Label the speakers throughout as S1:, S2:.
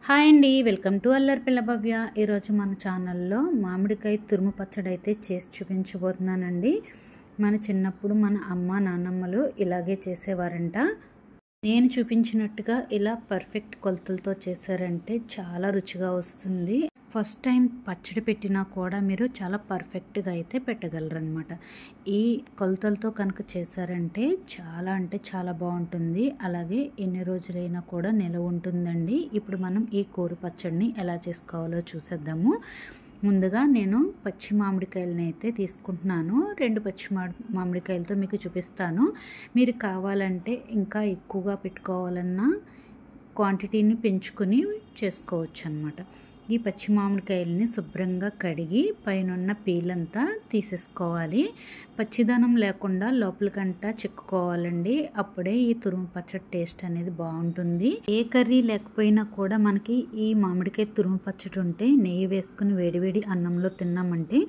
S1: Hi అండి, welcome to అల్లరి పిల్ల భవ్య. ఈరోజు మన ఛానల్లో మామిడికాయ తురుము పచ్చడి అయితే చేసి చూపించబోతున్నానండి. మన చిన్నప్పుడు మన అమ్మ నాన్నమ్మలు ఇలాగే చేసేవారంట. నేను చూపించినట్టుగా ఇలా పర్ఫెక్ట్ కొలతలతో చేశారంటే చాలా రుచిగా వస్తుంది. ఫస్ట్ టైం పచ్చడి పెట్టినా కూడా మీరు చాలా పర్ఫెక్ట్గా అయితే పెట్టగలరనమాట. ఈ కొలతలతో కనుక చేశారంటే చాలా అంటే చాలా బాగుంటుంది. అలాగే ఎన్ని రోజులైనా కూడా నిలవ ఉంటుందండి. ఇప్పుడు మనం ఈ కూర పచ్చడిని ఎలా చేసుకోవాలో చూసేద్దాము. ముందుగా నేను పచ్చి మామిడికాయలని అయితే తీసుకుంటున్నాను. 2 పచ్చి మామిడికాయలతో మీకు చూపిస్తాను. మీరు కావాలంటే ఇంకా ఎక్కువగా పెట్టుకోవాలన్నా క్వాంటిటీని పెంచుకొని చేసుకోవచ్చు అన్నమాట. ఈ పచ్చి మామిడికాయలని శుభ్రంగా కడిగి పైన పీలంతా తీసేసుకోవాలి. పచ్చిదనం లేకుండా లోపలికంటా చిక్కుకోవాలండి. అప్పుడే ఈ తురుము పచ్చడి టేస్ట్ అనేది బాగుంటుంది. ఏ కర్రీ లేకపోయినా కూడా మనకి ఈ మామిడికాయ తురుము పచ్చడి ఉంటే నెయ్యి వేసుకుని వేడివేడి అన్నంలో తిన్నామంటే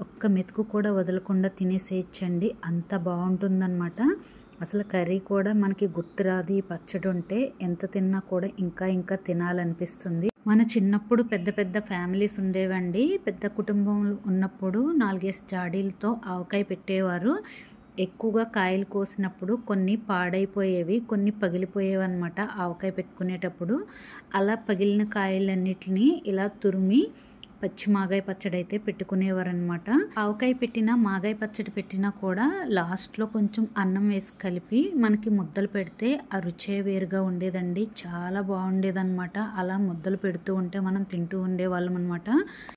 S1: ఒక్క మెతుకు కూడా వదలకుండా తినేసేయచ్చండి. అంత బాగుంటుందన్నమాట. అసలు కర్రీ కూడా మనకి గుర్తురాదు. ఈ పచ్చడి ఉంటే ఎంత తిన్నా కూడా ఇంకా తినాలనిపిస్తుంది. మన చిన్నప్పుడు పెద్ద పెద్ద ఫ్యామిలీస్ ఉండేవండి. పెద్ద కుటుంబం ఉన్నప్పుడు 4 జాడీలతో ఆవకాయ పెట్టేవారు. ఎక్కువగా కాయలు కోసినప్పుడు కొన్ని పాడైపోయేవి, కొన్ని పగిలిపోయేవి అనమాట ఆవకాయ పెట్టుకునేటప్పుడు. అలా పగిలిన కాయలన్నిటిని ఇలా తురిమి పచ్చి మాగాయ పచ్చడి అయితే పెట్టుకునేవారనమాట. ఆవకాయ పెట్టినా మాగాయ పచ్చడి పెట్టినా కూడా లాస్ట్లో కొంచెం అన్నం వేసి కలిపి మనకి ముద్దలు పెడితే ఆ రుచే వేరుగా ఉండేదండి. చాలా బాగుండేదన్నమాట. అలా ముద్దలు పెడుతూ ఉంటే మనం తింటూ ఉండేవాళ్ళం అనమాట.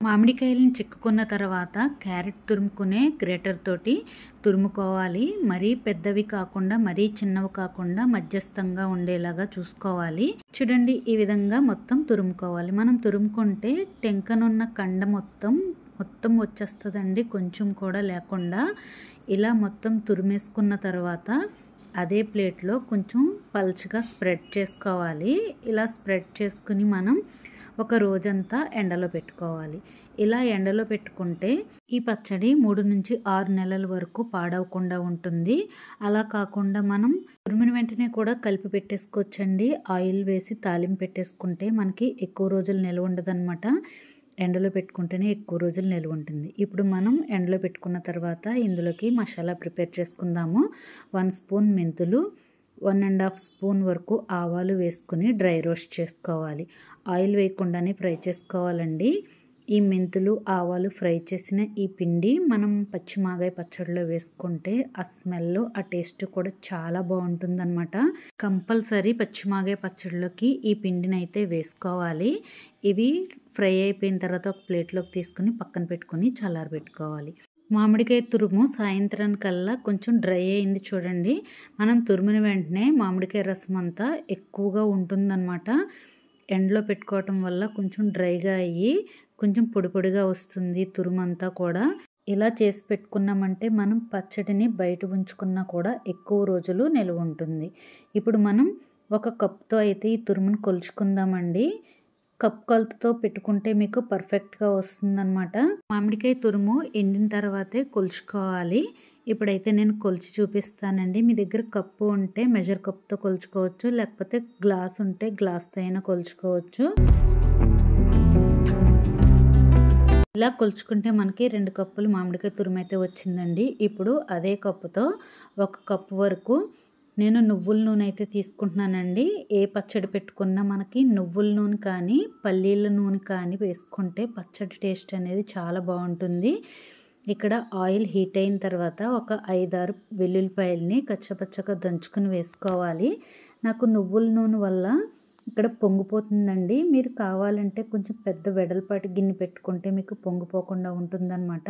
S1: మామిడికాయలను చిక్కుకున్న తర్వాత క్యారెట్ తురుముకునే గ్రేటర్ తోటి తురుముకోవాలి. మరీ పెద్దవి కాకుండా మరీ చిన్నవి కాకుండా మధ్యస్థంగా ఉండేలాగా చూసుకోవాలి. చూడండి, ఈ విధంగా మొత్తం తురుముకోవాలి. మనం తురుముకుంటే టెంకనున్న కండ మొత్తం వచ్చేస్తుందండి, కొంచెం కూడా లేకుండా. ఇలా మొత్తం తురిమేసుకున్న తర్వాత అదే ప్లేట్లో కొంచెం పల్చగా స్ప్రెడ్ చేసుకోవాలి. ఇలా స్ప్రెడ్ చేసుకుని మనం ఒక రోజంతా ఎండలో పెట్టుకోవాలి. ఇలా ఎండలో పెట్టుకుంటే ఈ పచ్చడి 3 నుంచి 6 నెలల వరకు పాడవకుండా ఉంటుంది. అలా కాకుండా మనం తురిమిన వెంటనే కూడా కలిపి పెట్టేసుకోవచ్చండి. ఆయిల్ వేసి తాలింపు పెట్టేసుకుంటే మనకి ఎక్కువ రోజులు నిల్వ ఉండదన్నమాట. ఎండలో పెట్టుకుంటేనే ఎక్కువ రోజులు నిల్వ ఉంటుంది. ఇప్పుడు మనం ఎండలో పెట్టుకున్న తర్వాత ఇందులోకి మసాలా ప్రిపేర్ చేసుకుందాము. 1 స్పూన్ మెంతులు, 1.5 స్పూన్ వరకు ఆవాలు వేసుకుని డ్రై రోస్ట్ చేసుకోవాలి. ఆయిల్ వేయకుండానే ఫ్రై చేసుకోవాలండి. ఈ మెంతులు ఆవాలు ఫ్రై చేసిన ఈ పిండి మనం పచ్చి మాగాయ పచ్చడిలో వేసుకుంటే ఆ స్మెల్ ఆ టేస్ట్ కూడా చాలా బాగుంటుందన్నమాట. కంపల్సరీ పచ్చి మాగాయ పచ్చడిలోకి ఈ పిండిని అయితే వేసుకోవాలి. ఇవి ఫ్రై అయిపోయిన తర్వాత ఒక ప్లేట్లోకి తీసుకుని పక్కన పెట్టుకుని చల్లారబెట్టుకోవాలి. మామిడికాయ తురుము సాయంత్రానికల్లా కొంచెం డ్రై అయింది చూడండి. మనం తురిమిన వెంటనే మామిడికాయ రసం అంతా ఎక్కువగా ఉంటుందన్నమాట. ఎండలో పెట్టుకోవటం వల్ల కొంచెం డ్రైగా అయ్యి కొంచెం పొడిగా వస్తుంది తురుము అంతా కూడా. ఇలా చేసి పెట్టుకున్నామంటే మనం పచ్చడిని బయట ఉంచుకున్నా కూడా ఎక్కువ రోజులు నిల్వ ఉంటుంది. ఇప్పుడు మనం ఒక కప్తో అయితే ఈ తురుమును కొలుచుకుందామండి. కప్ కొలతతో పెట్టుకుంటే మీకు పర్ఫెక్ట్గా వస్తుందన్నమాట. మామిడికాయ తురుము ఎండిన తర్వాతే కొలుచుకోవాలి. ఇప్పుడైతే నేను కొలిచి చూపిస్తానండి. మీ దగ్గర కప్పు ఉంటే మెజర్ కప్తో కొలుచుకోవచ్చు, లేకపోతే గ్లాస్ ఉంటే గ్లాస్తో అయినా కొలుచుకోవచ్చు. ఇలా కొలుచుకుంటే మనకి 2 కప్పులు మామిడికాయ తురుము అయితే వచ్చిందండి. ఇప్పుడు అదే కప్పుతో 1 కప్పు వరకు నేను నువ్వుల నూనె అయితే తీసుకుంటున్నానండి. ఏ పచ్చడి పెట్టుకున్నా మనకి నువ్వుల నూనె కానీ పల్లీల నూనె కానీ వేసుకుంటే పచ్చడి టేస్ట్ అనేది చాలా బాగుంటుంది. ఇక్కడ ఆయిల్ హీట్ అయిన తర్వాత ఒక 5-6 వెల్లుల్లిపాయలని కచ్చపచ్చగా దంచుకుని వేసుకోవాలి. నాకు నువ్వుల నూనె వల్ల ఇక్కడ పొంగిపోతుందండి. మీరు కావాలంటే కొంచెం పెద్ద వెడల్పాటి గిన్నె పెట్టుకుంటే మీకు పొంగిపోకుండా ఉంటుందన్నమాట.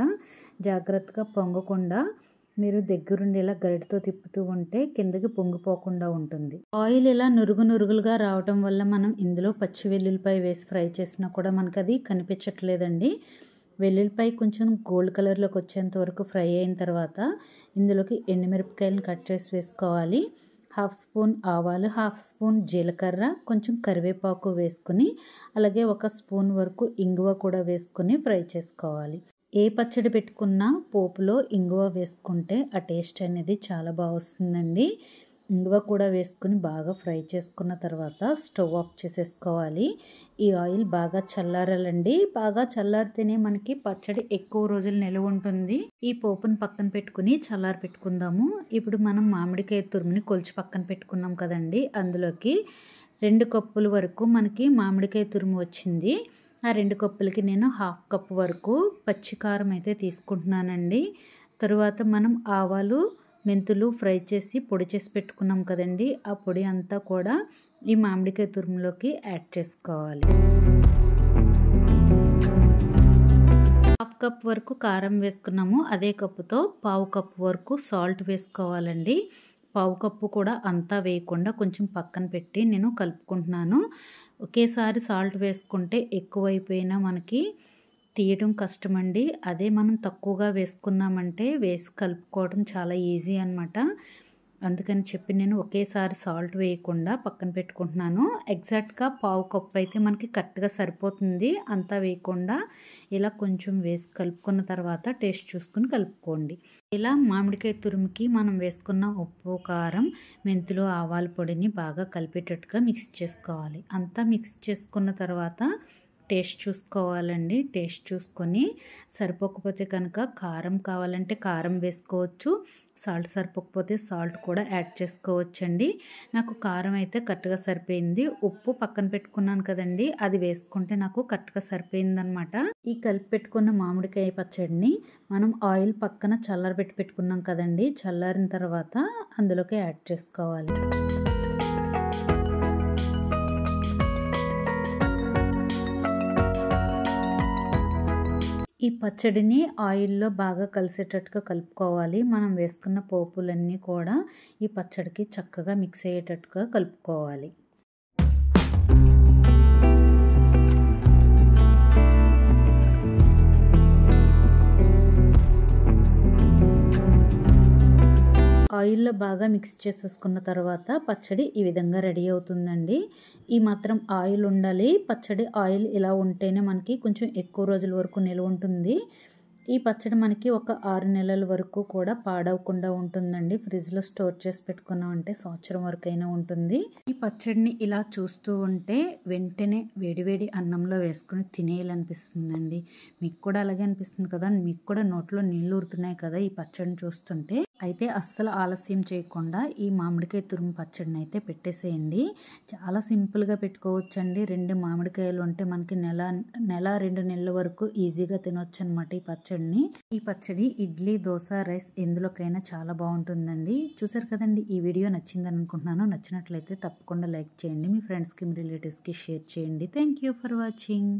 S1: జాగ్రత్తగా పొంగకుండా మీరు దగ్గరుండి ఇలా గరిటతో తిప్పుతూ ఉంటే కిందకి పొంగిపోకుండా ఉంటుంది. ఆయిల్ ఇలా నురుగులుగా రావటం వల్ల మనం ఇందులో పచ్చి వెల్లుల్లిపాయ వేసి ఫ్రై చేసినా కూడా మనకు అది కనిపించట్లేదండి. వెల్లుల్లిపాయ కొంచెం గోల్డ్ కలర్లోకి వచ్చేంత వరకు ఫ్రై అయిన తర్వాత ఇందులోకి ఎండుమిరపకాయలను కట్ చేసి వేసుకోవాలి. 1/2 స్పూన్ ఆవాలు, 1/2 స్పూన్ జీలకర్ర, కొంచెం కరివేపాకు వేసుకుని అలాగే 1 స్పూన్ వరకు ఇంగువ కూడా వేసుకుని ఫ్రై చేసుకోవాలి. ఏ పచ్చడి పెట్టుకున్నా పోపులో ఇంగువ వేసుకుంటే ఆ టేస్ట్ అనేది చాలా బాగా వస్తుందండి. ఇంగువ కూడా వేసుకుని బాగా ఫ్రై చేసుకున్న తర్వాత స్టవ్ ఆఫ్ చేసేసుకోవాలి. ఈ ఆయిల్ బాగా చల్లారాలండి. బాగా చల్లారితేనే మనకి పచ్చడి ఎక్కువ రోజులు నిల్వ ఉంటుంది. ఈ పోపుని పక్కన పెట్టుకుని చల్లారి పెట్టుకుందాము. ఇప్పుడు మనం మామిడికాయ తురుముని కొలిచి పక్కన పెట్టుకున్నాం కదండి, అందులోకి 2 కప్పుల వరకు మనకి మామిడికాయ తురుము వచ్చింది. ఆ 2 కప్పులకి నేను 1/2 కప్పు వరకు పచ్చికారం అయితే తీసుకుంటున్నానండి. తరువాత మనం ఆవాలు, మెంతులు ఫ్రై చేసి పొడి చేసి పెట్టుకున్నాం కదండి, ఆ పొడి అంతా కూడా ఈ మామిడికాయ తురుములోకి యాడ్ చేసుకోవాలి. 1/2 కప్ వరకు కారం వేసుకున్నాము. అదే కప్పుతో 1/4 కప్పు వరకు సాల్ట్ వేసుకోవాలండి. 1/4 కప్పు కూడా అంతా వేయకుండా కొంచెం పక్కన పెట్టి నేను కలుపుకుంటున్నాను. ఒకేసారి సాల్ట్ వేసుకుంటే ఎక్కువైపోయినా మనకి తీయడం కష్టమండి. అదే మనం తక్కువగా వేసుకున్నామంటే వేసి కలుపుకోవడం చాలా ఈజీ అనమాట. అందుకని చెప్పి నేను ఒకేసారి సాల్ట్ వేయకుండా పక్కన పెట్టుకుంటున్నాను. ఎగ్జాక్ట్గా 1/4 కప్పు అయితే మనకి కరెక్ట్గా సరిపోతుంది. అంతా వేయకుండా ఇలా కొంచెం వేసి కలుపుకున్న తర్వాత టేస్ట్ చూసుకుని కలుపుకోండి. ఇలా మామిడికాయ తురుముకి మనం వేసుకున్న ఉప్పు, కారం, మెంతులు, ఆవాల పొడిని బాగా కలిపేటట్టుగా మిక్స్ చేసుకోవాలి. అంతా మిక్స్ చేసుకున్న తర్వాత టేస్ట్ చూసుకోవాలండి. టేస్ట్ చూసుకొని సరిపోకపోతే కనుక కారం కావాలంటే కారం వేసుకోవచ్చు. సాల్ట్ సరిపోకపోతే సాల్ట్ కూడా యాడ్ చేసుకోవచ్చండి. నాకు కారం అయితే కరెక్ట్గా సరిపోయింది. ఉప్పు పక్కన పెట్టుకున్నాను కదండి, అది వేసుకుంటే నాకు కరెక్ట్గా సరిపోయిందనమాట. ఈ కలిపి పెట్టుకున్న మామిడికాయ పచ్చడిని మనం ఆయిల్ పక్కన చల్లారబెట్టి పెట్టుకున్నాం కదండి, చల్లారిన తర్వాత అందులోకి యాడ్ చేసుకోవాలి. ఈ పచ్చడిని ఆయిల్లో బాగా కలిసేటట్టుగా కలుపుకోవాలి. మనం వేసుకున్న పోపులన్నీ కూడా ఈ పచ్చడికి చక్కగా మిక్స్ అయ్యేటట్టుగా కలుపుకోవాలి. ఆయిల్లో బాగా మిక్స్ చేసేసుకున్న తర్వాత పచ్చడి ఈ విధంగా రెడీ అవుతుందండి. ఈ మాత్రం ఆయిల్ ఉండాలి. పచ్చడి ఆయిల్ ఇలా ఉంటేనే మనకి కొంచెం ఎక్కువ రోజుల వరకు నిల్వ ఉంటుంది. ఈ పచ్చడి మనకి ఒక 6 నెలల వరకు కూడా పాడవకుండా ఉంటుందండి. ఫ్రిడ్జ్లో స్టోర్ చేసి పెట్టుకున్నామంటే సంవత్సరం వరకు అయినా ఉంటుంది. ఈ పచ్చడిని ఇలా చూస్తూ ఉంటే వెంటనే వేడివేడి అన్నంలో వేసుకుని తినేయాలనిపిస్తుందండి. మీకు కూడా అలాగే అనిపిస్తుంది కదా, మీకు కూడా నోట్లో నీళ్ళు ఊరుతున్నాయి కదా ఈ పచ్చడిని చూస్తుంటే. అయితే అస్సలు ఆలస్యం చేయకుండా ఈ మామిడికాయ తురుము పచ్చడిని అయితే పెట్టేసేయండి. చాలా సింపుల్గా పెట్టుకోవచ్చండి. 2 మామిడికాయలు ఉంటే మనకి నెల 2 నెలల వరకు ఈజీగా తినొచ్చు అనమాట ఈ పచ్చడిని. ఈ పచ్చడి ఇడ్లీ, దోశ, రైస్ ఎందులోకైనా చాలా బాగుంటుందండి. చూసారు కదండి, ఈ వీడియో నచ్చిందని అనుకుంటున్నాను. నచ్చినట్లయితే తప్పకుండా లైక్ చేయండి. మీ ఫ్రెండ్స్కి, మీ రిలేటివ్స్కి షేర్ చేయండి. Thank you for watching.